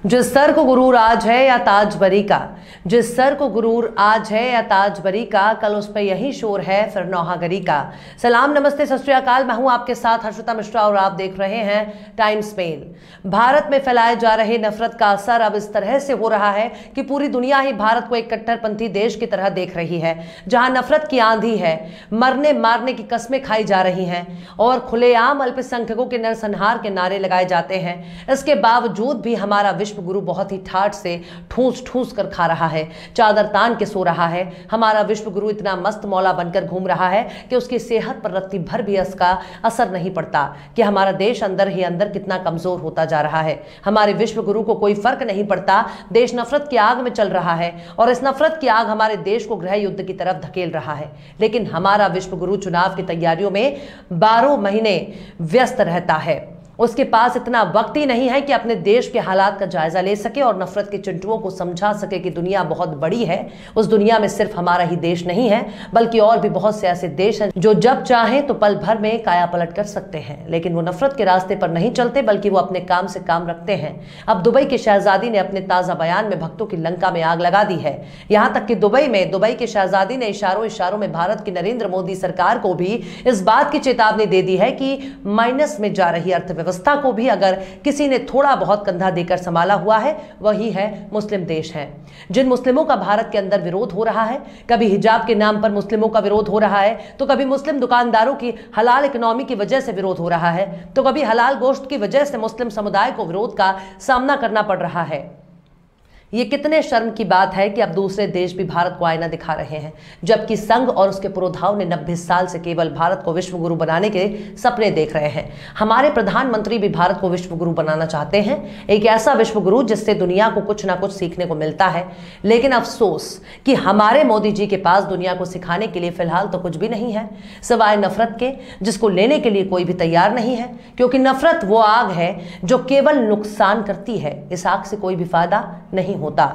जिस सर को गुरूर आज है या ताज बरी का, जिस सर को गुरूर आज है या ताज बरी का, कल उस पे यही शोर है फिर नौहागरी का। सलाम नमस्ते सत श्री अकाल, मैं हूं आपके साथ हर्षिता मिश्रा और आप देख रहे हैं टाइम्स मेल। भारत में फैलाए जा रहे नफरत का असर अब इस तरह से हो रहा है कि पूरी दुनिया ही भारत को एक कट्टरपंथी देश की तरह देख रही है, जहां नफरत की आंधी है, मरने मारने की कस्में खाई जा रही हैं और खुलेआम अल्पसंख्यकों के नरसंहार के नारे लगाए जाते हैं। इसके बावजूद भी हमारा विश्व गुरु बहुत ही ठाठ से ठूस ठूस कर खा रहा है, चादर तान के सो रहा है। हमारा विश्व गुरु इतना मस्त मौला बनकर घूम रहा है कि उसकी सेहत पर रत्ती भर भी इसका असर नहीं पड़ता कि हमारा देश अंदर ही अंदर कितना कमजोर होता जा रहा है। हमारे विश्व गुरु को कोई फर्क नहीं पड़ता, देश नफरत की आग में चल रहा है और इस नफरत की आग हमारे देश को गृह युद्ध की तरफ धकेल रहा है। लेकिन हमारा विश्व गुरु चुनाव की तैयारियों में 12 महीने व्यस्त रहता है। उसके पास इतना वक्त ही नहीं है कि अपने देश के हालात का जायजा ले सके और नफरत के चिंटुओं को समझा सके कि दुनिया बहुत बड़ी है। उस दुनिया में सिर्फ हमारा ही देश नहीं है, बल्कि और भी बहुत से ऐसे देश हैं जो जब चाहें तो पल भर में काया पलट कर सकते हैं। लेकिन वो नफरत के रास्ते पर नहीं चलते, बल्कि वो अपने काम से काम रखते हैं। अब दुबई की शहजादी ने अपने ताजा बयान में भक्तों की लंका में आग लगा दी है। यहां तक कि दुबई की शहजादी ने इशारों में भारत की नरेंद्र मोदी सरकार को भी इस बात की चेतावनी दे दी है कि माइनस में जा रही अर्थव्यवस्था को भी अगर किसी ने थोड़ा बहुत कंधा देकर संभाला हुआ है, वही है मुस्लिम देश हैं। जिन मुस्लिमों का भारत के अंदर विरोध हो रहा है, कभी हिजाब के नाम पर मुस्लिमों का विरोध हो रहा है, तो कभी मुस्लिम दुकानदारों की हलाल इकोनॉमी की वजह से विरोध हो रहा है, तो कभी हलाल गोश्त की वजह से मुस्लिम समुदाय को विरोध का सामना करना पड़ रहा है। ये कितने शर्म की बात है कि अब दूसरे देश भी भारत को आईना दिखा रहे हैं, जबकि संघ और उसके पुरोधाओं ने 90 साल से केवल भारत को विश्व गुरु बनाने के सपने देख रहे हैं। हमारे प्रधानमंत्री भी भारत को विश्व गुरु बनाना चाहते हैं, एक ऐसा विश्व गुरु जिससे दुनिया को कुछ ना कुछ सीखने को मिलता है। लेकिन अफसोस कि हमारे मोदी जी के पास दुनिया को सिखाने के लिए फिलहाल तो कुछ भी नहीं है, सिवाय नफरत के, जिसको लेने के लिए कोई भी तैयार नहीं है। क्योंकि नफरत वो आग है जो केवल नुकसान करती है, इस आग से कोई भी फायदा नहीं होता।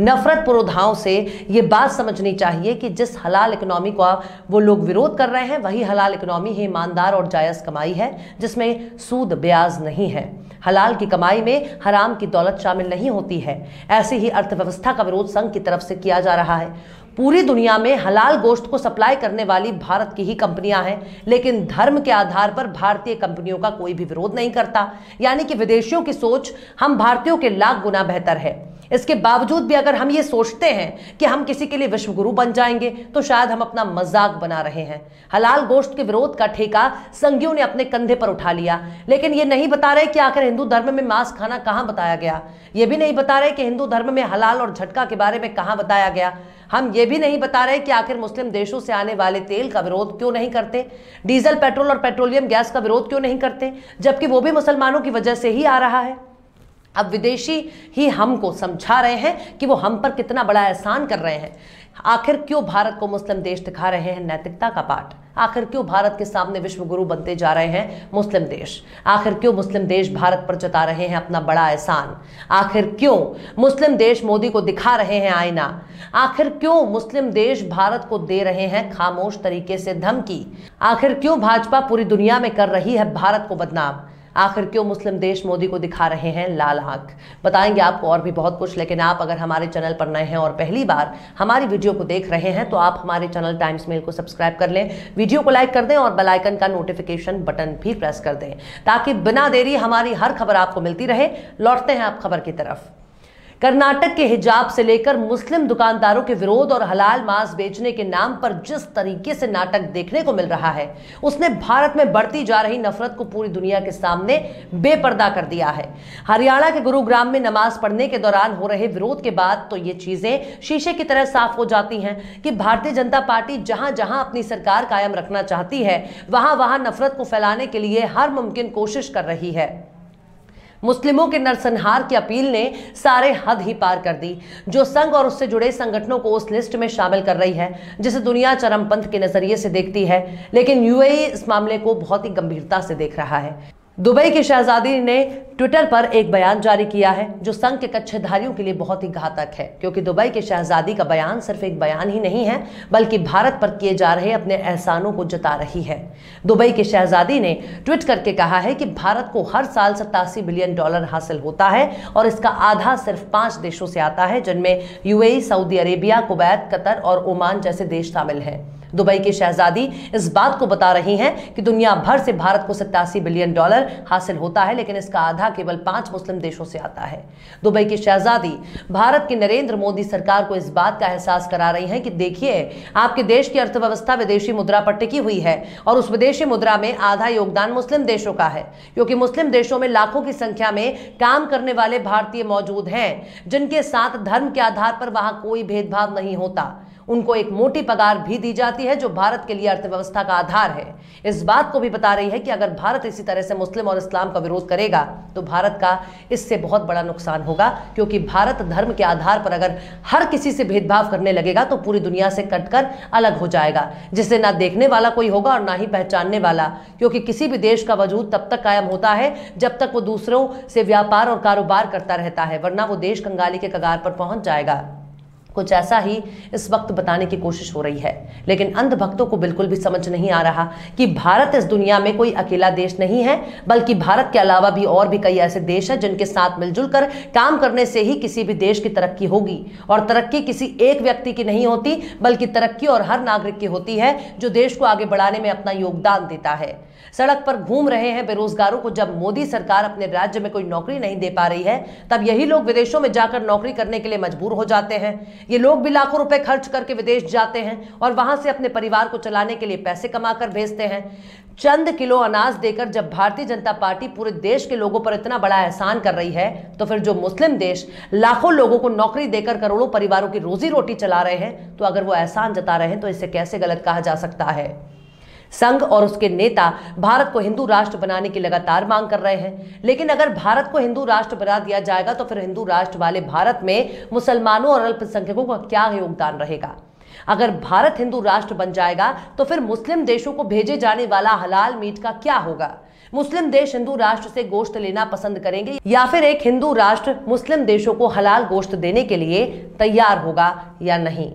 नफरत पुरोधाओं से यह बात समझनी चाहिए कि जिस हलाल इकोनॉमी का वो लोग विरोध कर रहे हैं, वही हलाल इकोनॉमी ही ईमानदार और जायज कमाई है, जिसमें सूद ब्याज नहीं है। हलाल की कमाई में हराम की दौलत शामिल नहीं होती है। ऐसी ही अर्थव्यवस्था का विरोध संघ की तरफ से किया जा रहा है। पूरी दुनिया में हलाल गोश्त को सप्लाई करने वाली भारत की ही कंपनियां हैं, लेकिन धर्म के आधार पर भारतीय कंपनियों का कोई भी विरोध नहीं करता। यानी कि विदेशियों की सोच हम भारतीयों के लाख गुना बेहतर है। इसके बावजूद भी अगर हम ये सोचते हैं कि हम किसी के लिए विश्व गुरु बन जाएंगे, तो शायद हम अपना मजाक बना रहे हैं। हलाल गोश्त के विरोध का ठेका संघियों ने अपने कंधे पर उठा लिया, लेकिन ये नहीं बता रहे कि आखिर हिंदू धर्म में मांस खाना कहां बताया गया। ये भी नहीं बता रहे कि हिंदू धर्म में हलाल और झटका के बारे में कहां बताया गया। हम ये भी नहीं बता रहे कि आखिर मुस्लिम देशों से आने वाले तेल का विरोध क्यों नहीं करते, डीजल, पेट्रोल और पेट्रोलियम गैस का विरोध क्यों नहीं करते, जबकि वो भी मुसलमानों की वजह से ही आ रहा है। अब विदेशी ही हमको समझा रहे हैं कि वो हम पर कितना बड़ा एहसान कर रहे हैं। आखिर क्यों भारत को मुस्लिम देश दिखा रहे हैं नैतिकता का पाठ? आखिर क्यों भारत के सामने विश्व गुरु बनते जा रहे हैं मुस्लिम देश? आखिर क्यों मुस्लिम देश भारत पर जता रहे हैं अपना बड़ा एहसान? आखिर क्यों मुस्लिम देश मोदी को दिखा रहे हैं आईना? आखिर क्यों मुस्लिम देश भारत को दे रहे हैं खामोश तरीके से धमकी? आखिर क्यों भाजपा पूरी दुनिया में कर रही है भारत को बदनाम? आखिर क्यों मुस्लिम देश मोदी को दिखा रहे हैं लाल आंख? बताएंगे आपको और भी बहुत कुछ। लेकिन आप अगर हमारे चैनल पर नए हैं और पहली बार हमारी वीडियो को देख रहे हैं, तो आप हमारे चैनल टाइम्स मेल को सब्सक्राइब कर लें, वीडियो को लाइक कर दें और बेल आइकन का नोटिफिकेशन बटन भी प्रेस कर दें, ताकि बिना देरी हमारी हर खबर आपको मिलती रहे। लौटते हैं आप खबर की तरफ। कर्नाटक के हिजाब से लेकर मुस्लिम दुकानदारों के विरोध और हलाल मांस बेचने के नाम पर जिस तरीके से नाटक देखने को मिल रहा है, उसने भारत में बढ़ती जा रही नफरत को पूरी दुनिया के सामने बेपर्दा कर दिया है। हरियाणा के गुरुग्राम में नमाज पढ़ने के दौरान हो रहे विरोध के बाद तो ये चीजें शीशे की तरह साफ हो जाती हैं कि भारतीय जनता पार्टी जहां जहां अपनी सरकार कायम रखना चाहती है, वहां वहां नफरत को फैलाने के लिए हर मुमकिन कोशिश कर रही है। मुस्लिमों के नरसंहार की अपील ने सारे हद ही पार कर दी, जो संघ और उससे जुड़े संगठनों को उस लिस्ट में शामिल कर रही है जिसे दुनिया चरमपंथ के नजरिए से देखती है। लेकिन यूएई इस मामले को बहुत ही गंभीरता से देख रहा है। दुबई की शहजादी ने ट्विटर पर एक बयान जारी किया है जो संघ के कच्छेधारियों के लिए बहुत ही घातक है, क्योंकि दुबई की शहजादी का बयान सिर्फ एक बयान ही नहीं है बल्कि भारत पर किए जा रहे अपने एहसानों को जता रही है। दुबई की शहजादी ने ट्वीट करके कहा है कि भारत को हर साल $87 बिलियन हासिल होता है और इसका आधा सिर्फ 5 देशों से आता है, जिनमें UAE, Saudi Arabia, Kuwait, Qatar और ओमान जैसे देश शामिल हैं। दुबई की शहजादी इस बात को बता रही हैं कि दुनिया भर से भारत को $87 बिलियन हासिल होता है, लेकिन इसका आधा केवल 5 मुस्लिम देशों से आता है। दुबई की शहजादी भारत की नरेंद्र मोदी सरकार को इस बात का एहसास करा रही हैं कि देखिए, आपके देश की अर्थव्यवस्था विदेशी मुद्रा पर टिकी हुई है और उस विदेशी मुद्रा में आधा योगदान मुस्लिम देशों का है, क्योंकि मुस्लिम देशों में लाखों की संख्या में काम करने वाले भारतीय मौजूद हैं जिनके साथ धर्म के आधार पर वहां कोई भेदभाव नहीं होता। उनको एक मोटी पगार भी दी जाती है जो भारत के लिए अर्थव्यवस्था का आधार है। इस बात को भी बता रही है कि अगर भारत इसी तरह से मुस्लिम और इस्लाम का विरोध करेगा तो भारत का इससे बहुत बड़ा नुकसान होगा, क्योंकि भारत धर्म के आधार पर अगर हर किसी से भेदभाव करने लगेगा तो पूरी दुनिया से कटकर अलग हो जाएगा, जिसे ना देखने वाला कोई होगा और ना ही पहचानने वाला, क्योंकि किसी भी देश का वजूद तब तक कायम होता है जब तक वो दूसरों से व्यापार और कारोबार करता रहता है, वरना वो देश कंगाली के कगार पर पहुंच जाएगा। कुछ ऐसा ही इस वक्त बताने की कोशिश हो रही है, लेकिन अंधभक्तों को बिल्कुल भी समझ नहीं आ रहा कि भारत इस दुनिया में कोई अकेला देश नहीं है, बल्कि भारत के अलावा भी और भी कई ऐसे देश हैं जिनके साथ मिलजुल कर काम करने से ही किसी भी देश की तरक्की होगी। और तरक्की किसी एक व्यक्ति की नहीं होती, बल्कि तरक्की और हर नागरिक की होती है जो देश को आगे बढ़ाने में अपना योगदान देता है। सड़क पर घूम रहे हैं बेरोजगारों को जब मोदी सरकार अपने राज्य में कोई नौकरी नहीं दे पा रही है, तब यही लोग विदेशों में जाकर नौकरी करने के लिए मजबूर हो जाते हैं। ये लोग भी लाखों रुपए खर्च करके विदेश जाते हैं और वहां से अपने परिवार को चलाने के लिए पैसे कमाकर भेजते हैं। चंद किलो अनाज देकर जब भारतीय जनता पार्टी पूरे देश के लोगों पर इतना बड़ा एहसान कर रही है, तो फिर जो मुस्लिम देश लाखों लोगों को नौकरी देकर करोड़ों परिवारों की रोजी रोटी चला रहे हैं, तो अगर वो एहसान जता रहे हैं तो इसे कैसे गलत कहा जा सकता है। संघ और उसके नेता भारत को हिंदू राष्ट्र बनाने की लगातार मांग कर रहे हैं, लेकिन अगर भारत को हिंदू राष्ट्र बना दिया जाएगा तो फिर हिंदू राष्ट्र वाले भारत में मुसलमानों और अल्पसंख्यकों का क्या योगदान रहेगा। अगर भारत हिंदू राष्ट्र बन जाएगा तो फिर मुस्लिम देशों को भेजे जाने वाला हलाल मीट का क्या होगा। मुस्लिम देश हिंदू राष्ट्र से गोश्त लेना पसंद करेंगे या फिर एक हिंदू राष्ट्र मुस्लिम देशों को हलाल गोश्त देने के लिए तैयार होगा या नहीं।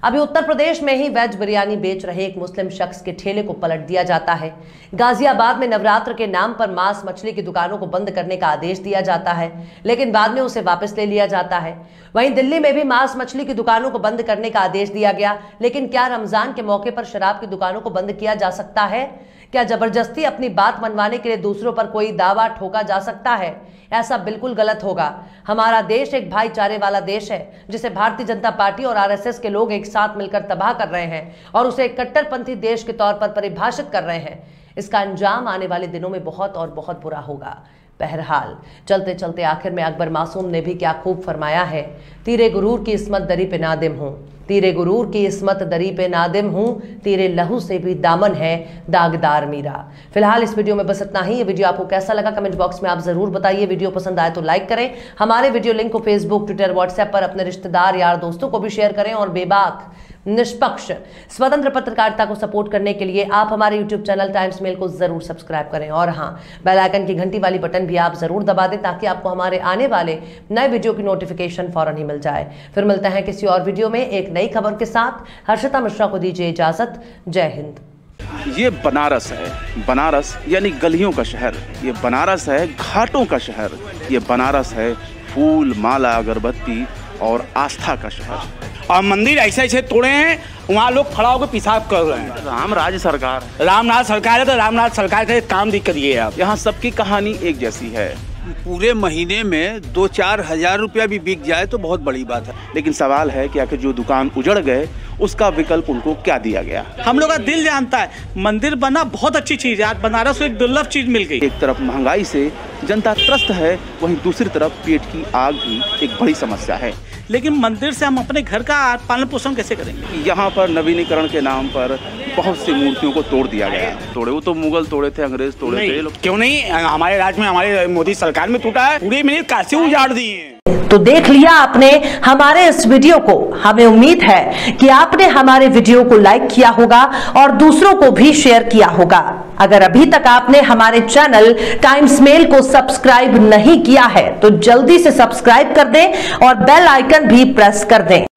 अभी उत्तर प्रदेश में ही वेज बिरयानी बेच रहे एक मुस्लिम शख्स के ठेले को पलट दिया जाता है। गाजियाबाद में नवरात्र के नाम पर मांस मछली की दुकानों को बंद करने का आदेश दिया जाता है, लेकिन बाद में उसे वापस ले लिया जाता है। वहीं दिल्ली में भी मांस मछली की दुकानों को बंद करने का आदेश दिया गया, लेकिन क्या रमजान के मौके पर शराब की दुकानों को बंद किया जा सकता है? क्या जबरदस्ती अपनी बात मनवाने के लिए दूसरों पर कोई दावा ठोका जा सकता है? ऐसा बिल्कुल गलत होगा। हमारा देश एक भाईचारे वाला देश है, जिसे भारतीय जनता पार्टी और आरएसएस के लोग एक साथ मिलकर तबाह कर रहे हैं और उसे एक कट्टरपंथी देश के तौर पर परिभाषित कर रहे हैं। इसका अंजाम आने वाले दिनों में बहुत और बहुत बुरा होगा। बहरहाल चलते चलते आखिर में अकबर मासूम ने भी क्या खूब फरमाया है, तेरे गुरूर की इस्मत दरी पे नादिम हूँ, तेरे गुरूर की इस्मत दरी पे नादिम हूँ, तेरे लहू से भी दामन है दागदार मीरा। फिलहाल इस वीडियो में बस इतना ही। ये वीडियो आपको कैसा लगा कमेंट बॉक्स में आप जरूर बताइए। वीडियो पसंद आए तो लाइक करें। हमारे वीडियो लिंक को फेसबुक, ट्विटर, व्हाट्सएप पर अपने रिश्तेदार, यार, दोस्तों को भी शेयर करें और बेबाक, निष्पक्ष, स्वतंत्र पत्रकारिता को सपोर्ट करने के लिए आप हमारे यूट्यूब चैनल टाइम्स मेल को जरूर सब्सक्राइब करें। और हाँ, बेल आइकन की घंटी वाली बटन भी आप जरूर दबा दें ताकि आपको हमारे आने वाले नए वीडियो की नोटिफिकेशन फौरन ही मिल जाए। फिर मिलते हैं किसी और वीडियो में एक नई खबर के साथ। हर्षिता मिश्रा को दीजिए इजाजत। जय हिंद। ये बनारस है, बनारस यानी गलियों का शहर। ये बनारस है घाटों का शहर। ये बनारस है फूल, माला, अगरबत्ती और आस्था का शहर। और मंदिर ऐसे ऐसे तोड़े हैं, वहाँ लोग खड़ा होकर पेशाब कर रहे हैं। रामराज सरकार, रामनाथ सरकार है तो रामनाथ सरकार का काम दिख करिए आप। यहाँ सबकी कहानी एक जैसी है। पूरे महीने में 2-4 हज़ार रुपया भी बिक जाए तो बहुत बड़ी बात है। लेकिन सवाल है कि आखिर जो दुकान उजड़ गए उसका विकल्प उनको क्या दिया गया। हम लोग का दिल जानता है मंदिर बना बहुत अच्छी चीज है। आज बनारस को एक दुर्लभ चीज मिल गई। एक तरफ महंगाई से जनता त्रस्त है, वहीं दूसरी तरफ पेट की आग भी एक बड़ी समस्या है। लेकिन मंदिर से हम अपने घर का पालन पोषण कैसे करेंगे? यहाँ पर नवीनीकरण के नाम पर बहुत सी मूर्तियों को तोड़ दिया गया। तोड़े वो तो मुगल तोड़े थे, अंग्रेज तोड़े थे। क्यों नहीं, हमारे राज्य में, हमारे मोदी सरकार में टूटा है। पूरी मिनी काशी उजाड़ दी है। तो देख लिया आपने हमारे इस वीडियो को। हमें उम्मीद है कि आपने हमारे वीडियो को लाइक किया होगा और दूसरों को भी शेयर किया होगा। अगर अभी तक आपने हमारे चैनल टाइम्स मेल को सब्सक्राइब नहीं किया है तो जल्दी से सब्सक्राइब कर दें और बेल आइकन भी प्रेस कर दें।